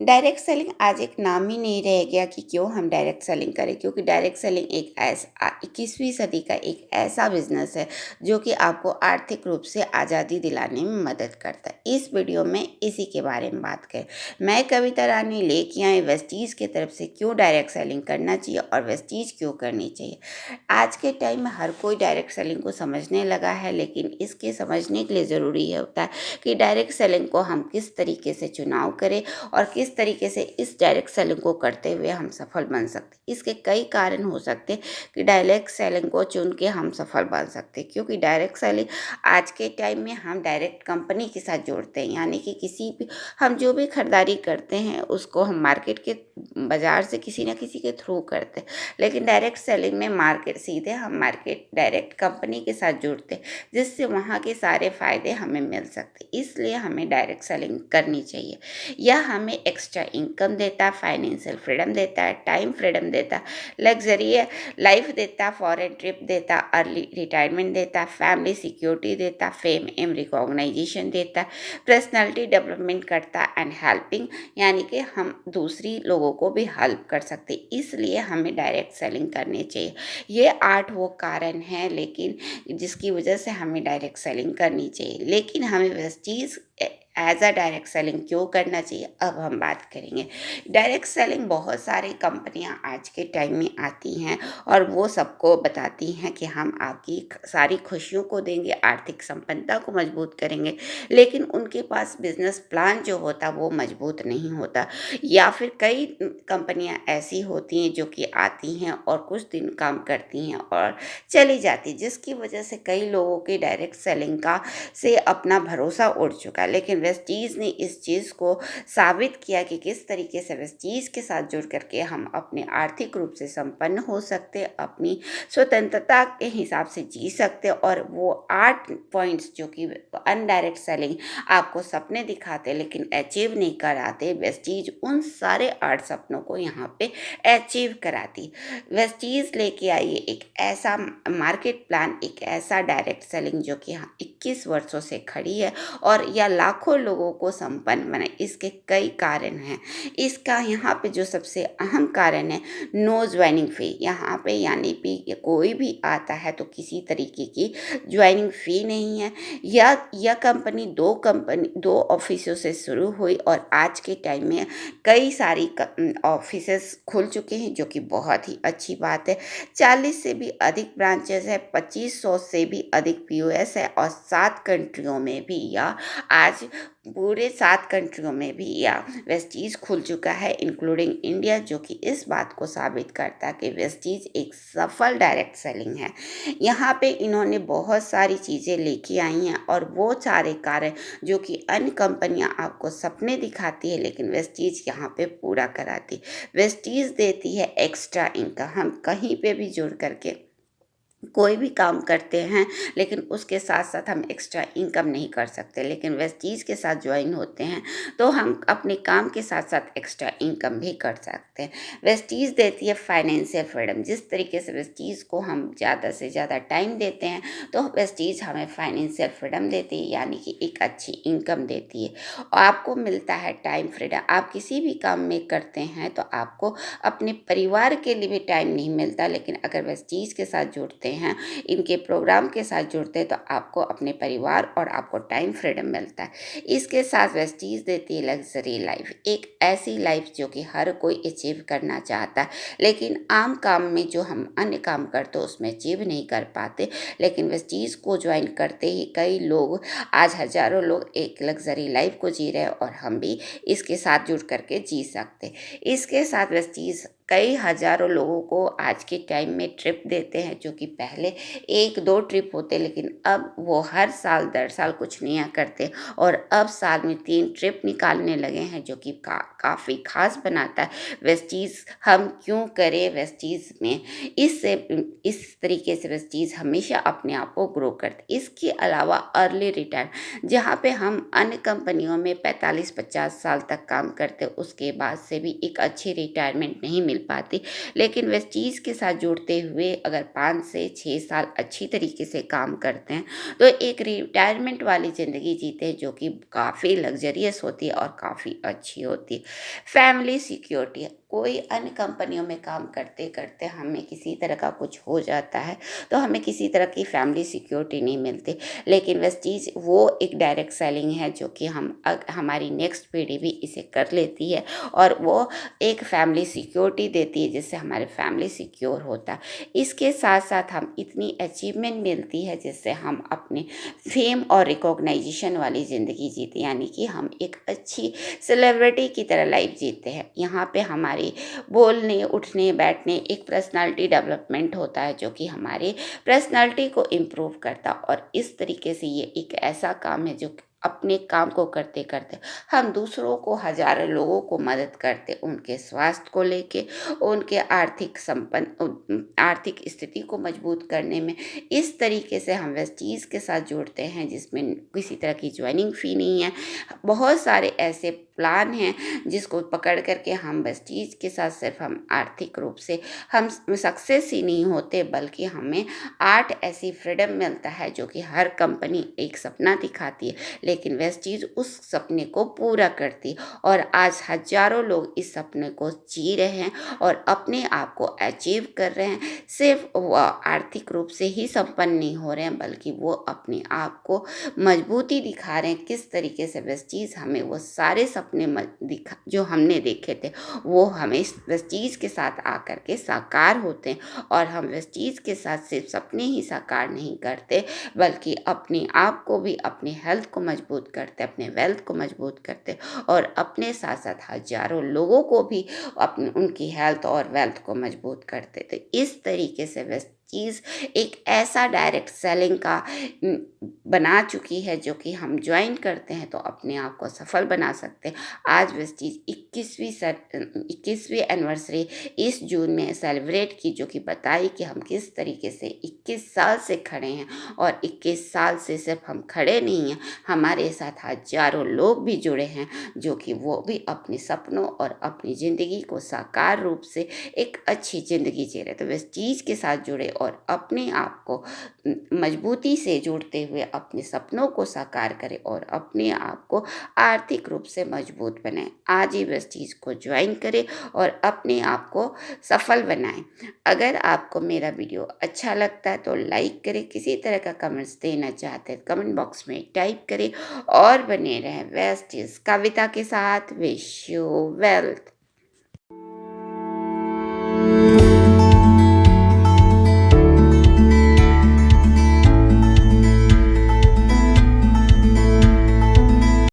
Direct selling आज एक नाम ही नहीं रह गया कि क्यों हम डायरेक्ट सेलिंग करें, क्योंकि डायरेक्ट सेलिंग एक ऐसा 21वीं सदी का एक ऐसा बिजनेस है जो कि आपको आर्थिक रूप से आज़ादी दिलाने में मदद करता है। इस वीडियो में इसी के बारे में बात करें। मैं कविता रानी लेके आई वेस्टीज की तरफ से क्यों डायरेक्ट सेलिंग करना चाहिए और वेस्टीज क्यों करनी चाहिए। आज के टाइम में हर कोई डायरेक्ट सेलिंग को समझने लगा है, लेकिन इसके समझने के लिए ज़रूरी है होता है कि डायरेक्ट सेलिंग को हम किस तरीके से चुनाव करें और किस तरीके से इस डायरेक्ट सेलिंग को करते हुए हम सफल बन सकते हैं। इसके कई कारण हो सकते हैं कि डायरेक्ट सेलिंग को चुन के हम सफल बन सकते हैं, क्योंकि डायरेक्ट सेलिंग आज के टाइम में हम डायरेक्ट कंपनी के साथ जोड़ते हैं, यानी कि किसी भी हम जो भी खरीदारी करते हैं उसको हम मार्केट के बाजार से किसी न किसी के थ्रू करते हैं। लेकिन डायरेक्ट सेलिंग में मार्केट सीधे हम मार्केट डायरेक्ट कंपनी के साथ जुड़ते हैं, जिससे वहाँ के सारे फायदे हमें मिल सकते हैं। इसलिए हमें डायरेक्ट सेलिंग करनी चाहिए। यह हमें एक्स्ट्रा इनकम देता है, फाइनेंशियल फ्रीडम देता है, टाइम फ्रीडम देता है, लग्जरी लाइफ देता है, फॉरेन ट्रिप देता है, अर्ली रिटायरमेंट देता है, फैमिली सिक्योरिटी देता है, फेम एम रिकॉग्नाइजेशन देता है, पर्सनालिटी डेवलपमेंट करता है एंड हेल्पिंग, यानी कि हम दूसरी लोगों को भी हेल्प कर सकते हैं। इसलिए हमें डायरेक्ट सेलिंग करनी चाहिए। ये 8 वो कारण हैं लेकिन जिसकी वजह से हमें डायरेक्ट सेलिंग करनी चाहिए। लेकिन हमें Vestige as a direct selling क्यों करना चाहिए, अब हम बात करेंगे। डायरेक्ट सेलिंग बहुत सारी कंपनियां आज के टाइम में आती हैं और वो सबको बताती हैं कि हम आपकी सारी खुशियों को देंगे, आर्थिक संपन्नता को मजबूत करेंगे, लेकिन उनके पास बिजनेस प्लान जो होता वो मजबूत नहीं होता। या फिर कई कंपनियां ऐसी होती हैं जो कि आती हैं और कुछ दिन काम करती हैं और चली जाती, जिसकी वजह से कई लोगों की डायरेक्ट सेलिंग का से अपना भरोसा उड़ चुका है। लेकिन वेस्टीज ने इस चीज़ को साबित किया कि किस तरीके से वेस्टीज के साथ जुड़ करके हम अपने आर्थिक रूप से संपन्न हो सकते, अपनी स्वतंत्रता के हिसाब से जी सकते। और वो 8 पॉइंट्स जो कि अनडायरेक्ट सेलिंग आपको सपने दिखाते लेकिन अचीव नहीं कराते, वेस्टीज उन सारे 8 सपनों को यहाँ पे अचीव कराती। वेस्टीज लेके आई एक ऐसा मार्केट प्लान, एक ऐसा डायरेक्ट सेलिंग जो कि यहाँ 21 वर्षों से खड़ी है और यह लाखों लोगों को संपन्न बनाए। इसके कई कारण हैं। इसका यहाँ पे जो सबसे अहम कारण है, नो ज्वाइनिंग फी। यहाँ पे यानी कि कोई भी आता है तो किसी तरीके की ज्वाइनिंग फी नहीं है। यह कंपनी दो ऑफिसों से शुरू हुई और आज के टाइम में कई सारी ऑफिसेस खुल चुके हैं, जो कि बहुत ही अच्छी बात है। 40 से भी अधिक ब्रांचेस है, 2500 से भी अधिक पीओएस है और 7 कंट्रियों में भी, या आज पूरे 7 कंट्रियों में भी या वेस्टीज खुल चुका है, इंक्लूडिंग इंडिया, जो कि इस बात को साबित करता है कि वेस्टीज एक सफल डायरेक्ट सेलिंग है। यहाँ पे इन्होंने बहुत सारी चीज़ें लेके आई हैं और वो सारे कार्य जो कि अन्य कंपनियां आपको सपने दिखाती है, लेकिन वेस्टीज यहाँ पे पूरा कराती। वेस्टीज देती है एक्स्ट्रा इनकम। हम कहीं पे भी जुड़ करके कोई भी काम करते हैं, लेकिन उसके साथ साथ हम एक्स्ट्रा इनकम नहीं कर सकते, लेकिन वेस्टीज के साथ ज्वाइन होते हैं तो हम अपने काम के साथ साथ एक्स्ट्रा इनकम भी कर सकते हैं। वेस्टीज देती है फाइनेंशियल फ्रीडम। जिस तरीके से वेस्टीज को हम ज़्यादा से ज़्यादा टाइम देते हैं तो वेस्टीज हमें फाइनेंशियल फ्रीडम देती है, यानी कि एक अच्छी इनकम देती है। और आपको मिलता है टाइम फ्रीडम। आप किसी भी काम में करते हैं तो आपको अपने परिवार के लिए भी टाइम नहीं मिलता, लेकिन अगर वेस्टीज के साथ जुड़ते हैं, इनके प्रोग्राम के साथ जुड़ते हैं, तो आपको अपने परिवार और आपको टाइम फ्रीडम मिलता है। इसके साथ वेस्टीज देती है लग्जरी लाइफ, एक ऐसी लाइफ जो कि हर कोई अचीव करना चाहता है, लेकिन आम काम में जो हम अन्य काम करते हैं उसमें अचीव नहीं कर पाते। लेकिन वेस्टीज को ज्वाइन करते ही कई लोग, आज हजारों लोग एक लग्जरी लाइफ को जी रहे हैं और हम भी इसके साथ जुड़ करके जी सकते। इसके साथ वेस्टीज कई हजारों लोगों को आज के टाइम में ट्रिप देते हैं, जो कि पहले 1-2 ट्रिप होते, लेकिन अब वो हर साल दर साल कुछ नया करते और अब साल में 3 ट्रिप निकालने लगे हैं, जो कि काफ़ी खास बनाता है वेस्टीज। हम क्यों करें वेस्टीज में, इससे इस तरीके से वेस्टीज हमेशा अपने आप को ग्रो करते। इसके अलावा अर्ली रिटायर, जहाँ पे हम अन्य कंपनियों में 45-50 साल तक काम करते, उसके बाद से भी एक अच्छी रिटायरमेंट नहीं मिल पाती। लेकिन वेस्टीज़ के साथ जुड़ते हुए अगर 5 से 6 साल अच्छी तरीके से काम करते हैं, तो एक रिटायरमेंट वाली ज़िंदगी जीते हैं जो कि काफ़ी लग्ज़रियस होती है और काफ़ी अच्छी होती है। फैमिली सिक्योरिटी, कोई अन्य कंपनियों में काम करते-करते हमें किसी तरह का कुछ हो जाता है, तो हमें किसी तरह की फैमिली सिक्योरिटी नहीं मिलती। लेकिन वेस्टीज वो एक डायरेक्ट सेलिंग है जो कि हमारी नेक्स्ट पीढ़ी भी इसे कर लेती है और वो एक फैमिली सिक्योरिटी देती है जिससे हमारे फैमिली सिक्योर होता है। इसके साथ-साथ हम इतनी अचीवमेंट मिलती है जिससे हम अपने फेम और रिकॉग्नाइजेशन वाली ज़िंदगी जीते, यानी कि हम एक अच्छी सेलिब्रिटी की तरह लाइफ जीते हैं। यहाँ पे हमारे बोलने, उठने, बैठने एक पर्सनालिटी डेवलपमेंट होता है जो कि हमारे पर्सनालिटी को इम्प्रूव करता, और इस तरीके से ये एक ऐसा काम है जो अपने काम को करते करते हम दूसरों को, हजारों लोगों को मदद करते, उनके स्वास्थ्य को लेके, उनके आर्थिक स्थिति को मजबूत करने में। इस तरीके से हम वेस्टीज़ के साथ जुड़ते हैं जिसमें किसी तरह की ज्वाइनिंग फ़ी नहीं है। बहुत सारे ऐसे प्लान हैं जिसको पकड़ करके हम वेस्टीज के साथ सिर्फ हम आर्थिक रूप से हम सक्सेस ही नहीं होते, बल्कि हमें आर्ट ऐसी फ्रीडम मिलता है जो कि हर कंपनी एक सपना दिखाती है, लेकिन वेस्टीज उस सपने को पूरा करती है। और आज हजारों लोग इस सपने को जी रहे हैं और अपने आप को अचीव कर रहे हैं। सिर्फ वो आर्थिक रूप से ही संपन्न नहीं हो रहे हैं, बल्कि वो अपने आप को मजबूती दिखा रहे हैं। किस तरीके से वेस्टीज हमें वो सारे सपने दिखा जो हमने देखे थे, वो हमें इस वेस्टीज के साथ आकर के साकार होते हैं। और हम वेस्टीज के साथ सिर्फ सपने ही साकार नहीं करते, बल्कि अपने आप को भी, अपने हेल्थ को मजबूत करते, अपने वेल्थ को मजबूत करते, और अपने साथ साथ हजारों लोगों को भी अपने उनकी हेल्थ और वेल्थ को मजबूत करते। तो इस तरीके से वेस्टीज एक ऐसा डायरेक्ट सेलिंग का बना चुकी है जो कि हम ज्वाइन करते हैं तो अपने आप को सफल बना सकते हैं। आज वेस्टीज 21वीं एनिवर्सरी इस जून में सेलिब्रेट की, जो कि बताई कि हम किस तरीके से 21 साल से खड़े हैं, और 21 साल से सिर्फ हम खड़े नहीं हैं, हमारे साथ हजारों लोग भी जुड़े हैं जो कि वो भी अपने सपनों और अपनी ज़िंदगी को साकार रूप से एक अच्छी ज़िंदगी जी रहे। तो वेस्टीज के साथ जुड़े और अपने आप को मजबूती से जोड़ते हुए अपने सपनों को साकार करें और अपने आप को आर्थिक रूप से मजबूत बनाएं। आज ही वेस्टीज को ज्वाइन करें और अपने आप को सफल बनाएं। अगर आपको मेरा वीडियो अच्छा लगता है तो लाइक करें, किसी तरह का कमेंट्स देना चाहते हैं कमेंट बॉक्स में टाइप करें, और बने रहें वेस्टीज कविता के साथ। Wish you wealth.